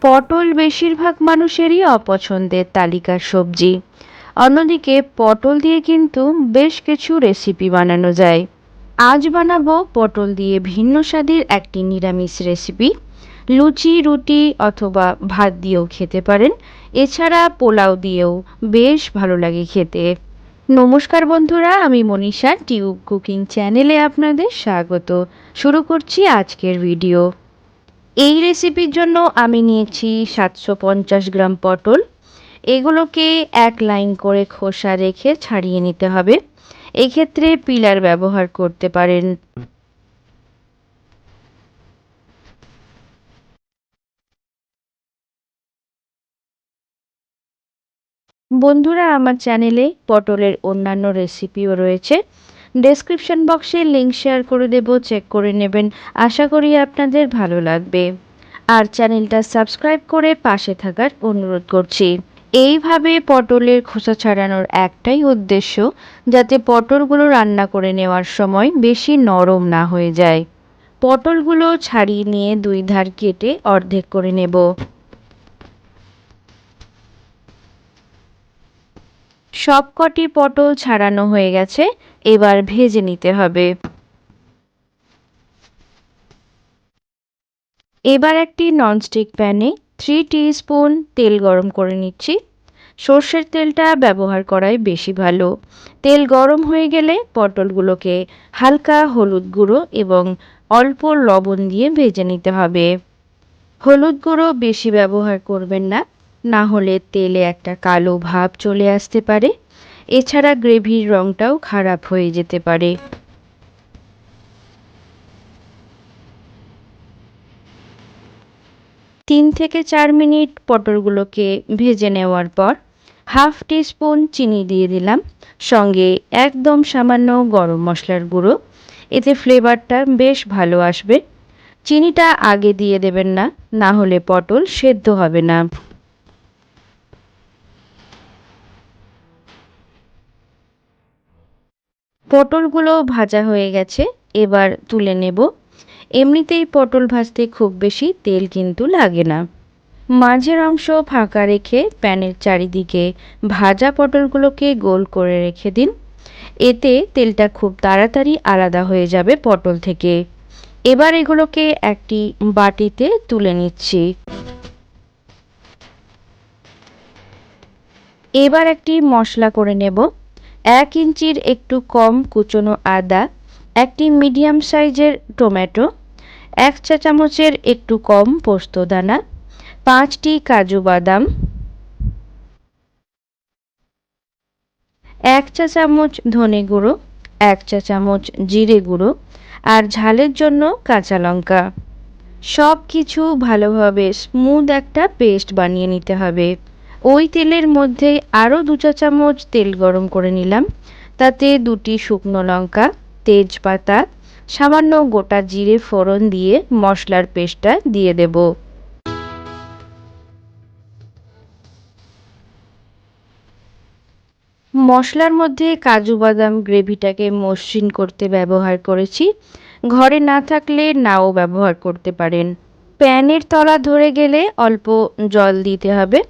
পটল বেশিরভাগ মানুষেরই অপছন্দের তালিকার সবজি। অন্যদিকে পটল দিয়ে কিন্তু বেশ কিছু রেসিপি বানানো যায়। আজ বানাবো পটল দিয়ে ভিন্ন স্বাদের একটি নিরামিষ রেসিপি। লুচি, রুটি অথবা ভাত দিয়েও খেতে পারেন। এছাড়া পোলাও দিয়েও বেশ ভালো লাগে খেতে। নমস্কার বন্ধুরা, আমি মনীষা টিউব কুকিং চ্যানেলে আপনাদের স্বাগত। শুরু করছি আজকের ভিডিও। এই রেসিপির জন্য আমি নিয়েছি 750 গ্রাম পটল। এগুলোকে এক লাইন করে খোসা রেখে ছাড়িয়ে নিতে হবে। এক্ষেত্রে পিলার ব্যবহার করতে পারেন। বন্ধুরা, আমার চ্যানেলে পটলের অন্যান্য রেসিপিও রয়েছে। ডেসক্রিপশন বক্সে লিংক শেয়ার করে দেব, চেক করে নেবেন। আশা করি আপনাদের ভালো লাগবে। আর চ্যানেলটা সাবস্ক্রাইব করে পাশে থাকার অনুরোধ করছি। এইভাবে পটলের খোসা ছাড়ানোর একটাই উদ্দেশ্য, যাতে পটলগুলো রান্না করে নেওয়ার সময় বেশি নরম না হয়ে যায়। পটলগুলো ছাড়িয়ে নিয়ে দুই ধার কেটে অর্ধেক করে নেব। সবকটি পটল ছাড়ানো হয়ে গেছে, এবার ভেজে নিতে হবে। এবার একটি ননস্টিক প্যানে 3 টিস্পুন তেল গরম করে নিচ্ছি। সর্ষের তেলটা ব্যবহার করাই বেশি ভালো। তেল গরম হয়ে গেলে পটলগুলোকে হালকা হলুদ গুঁড়ো এবং অল্প লবণ দিয়ে ভেজে নিতে হবে। হলুদ গুঁড়ো বেশি ব্যবহার করবেন না, না হলে তেলে একটা কালো ভাব চলে আসতে পারে। এছাড়া গ্রেভির রঙটাও খারাপ হয়ে যেতে পারে। 3 থেকে 4 মিনিট পটলগুলোকে ভেজে নেওয়ার পর হাফ টিস্পুন চিনি দিয়ে দিলাম, সঙ্গে একদম সামান্য গরম মশলার গুঁড়ো। এতে ফ্লেভারটা বেশ ভালো আসবে। চিনিটা আগে দিয়ে দেবেন না, না হলে পটল সেদ্ধ হবে না। পটলগুলো ভাজা হয়ে গেছে, এবার তুলে নেব। এমনিতেই পটল ভাজতে খুব বেশি তেল কিন্তু লাগে না। মাঝের অংশ ফাঁকা রেখে প্যানের চারিদিকে ভাজা পটলগুলোকে গোল করে রেখে দিন। এতে তেলটা খুব তাড়াতাড়ি আলাদা হয়ে যাবে পটল থেকে। এবার এগুলোকে একটি বাটিতে তুলে নিচ্ছি। এবার একটি মশলা করে নেব। 1 ইঞ্চির একটু কম কুচনো আদা, একটি মিডিয়াম সাইজের টমেটো, 1 চা চামচের একটু কম পোস্তদানা, 5টি কাজু বাদাম, 1 চা চামচ ধনে গুঁড়ো, 1 চা চামচ জিরে গুঁড়ো আর ঝালের জন্য কাঁচা লঙ্কা। সব কিছু ভালোভাবে স্মুথ একটা পেস্ট বানিয়ে নিতে হবে। ওই তেলের মধ্যে আরও 2 চা চামচ তেল গরম করে নিলাম। তাতে 2টি শুকনো লঙ্কা, তেজপাতা, সামান্য গোটা জিরে ফোড়ন দিয়ে মশলার পেস্টটা দিয়ে দেব। মশলার মধ্যে কাজু বাদাম গ্রেভিটাকে মসৃণ করতে ব্যবহার করেছি। ঘরে না থাকলে নাও ব্যবহার করতে পারেন। প্যানের তলা ধরে গেলে অল্প জল দিতে হবে।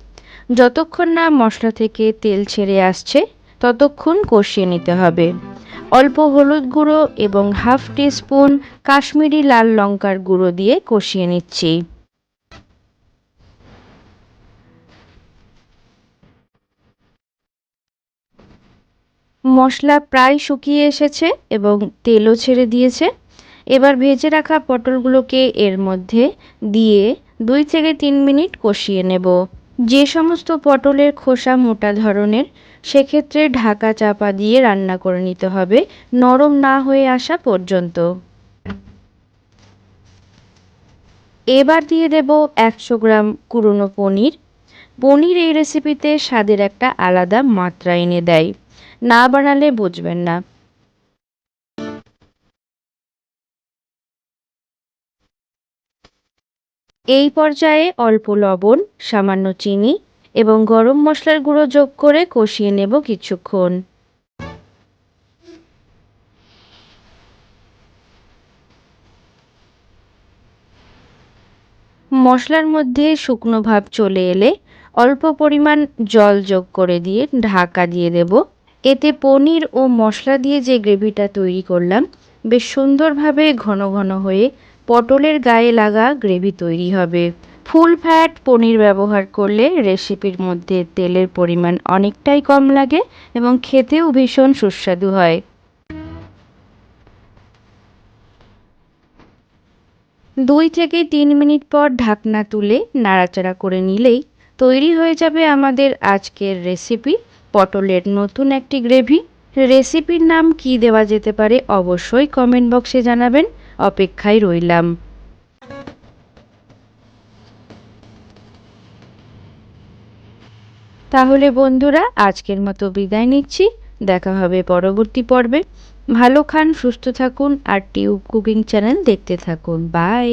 যতক্ষণ না মশলা থেকে তেল ছেড়ে আসছে ততক্ষণ কষিয়ে নিতে হবে। অল্প হলুদ গুঁড়ো এবং হাফ টিস্পুন কাশ্মীরি লাল লঙ্কার গুঁড়ো দিয়ে কষিয়ে নিচ্ছি। মশলা প্রায় শুকিয়ে এসেছে এবং তেলও ছেড়ে দিয়েছে। এবার ভেজে রাখা পটলগুলোকে এর মধ্যে দিয়ে 2 থেকে 3 মিনিট কষিয়ে নেব। যে সমস্ত পটলের খোসা মোটা ধরনের, সেক্ষেত্রে ঢাকা চাপা দিয়ে রান্না করে নিতে হবে নরম না হয়ে আসা পর্যন্ত। এবার দিয়ে দেব 100 গ্রাম কুড়নো পনির। পনির এই রেসিপিতে স্বাদের একটা আলাদা মাত্রা এনে দেয়, না বানালে বুঝবেন না। এই পর্যায়ে অল্প লবণ, সামান্য চিনি এবং গরম মশলার গুঁড়ো যোগ করে কষিয়ে নেব কিছুক্ষণ। মশলার মধ্যে শুকনো ভাব চলে এলে অল্প পরিমাণ জল যোগ করে দিয়ে ঢাকা দিয়ে দেব। এতে পনির ও মশলা দিয়ে যে গ্রেভিটা তৈরি করলাম বেশ সুন্দরভাবে ঘন ঘন হয়ে পটলের গায়ে লাগা গ্রেভি তৈরি হবে। ফুল ফ্যাট পনির ব্যবহার করলে রেসিপির মধ্যে তেলের পরিমাণ অনেকটাই কম লাগে এবং খেতেও ভীষণ সুস্বাদু হয়। 2 থেকে 3 মিনিট পর ঢাকনা তুলে নাড়াচাড়া করে নিলেই তৈরি হয়ে যাবে আমাদের আজকের রেসিপি, পটলের নতুন একটি গ্রেভি। রেসিপির নাম কি দেওয়া যেতে পারে অবশ্যই কমেন্ট বক্সে জানাবেন, অপেক্ষায় রইলাম। তাহলে বন্ধুরা আজকের মতো বিদায় নিচ্ছি, দেখা হবে পরবর্তী পর্বে। ভালো খান, সুস্থ থাকুন আর টিউব কুকিং চ্যানেল দেখতে থাকুন। বাই।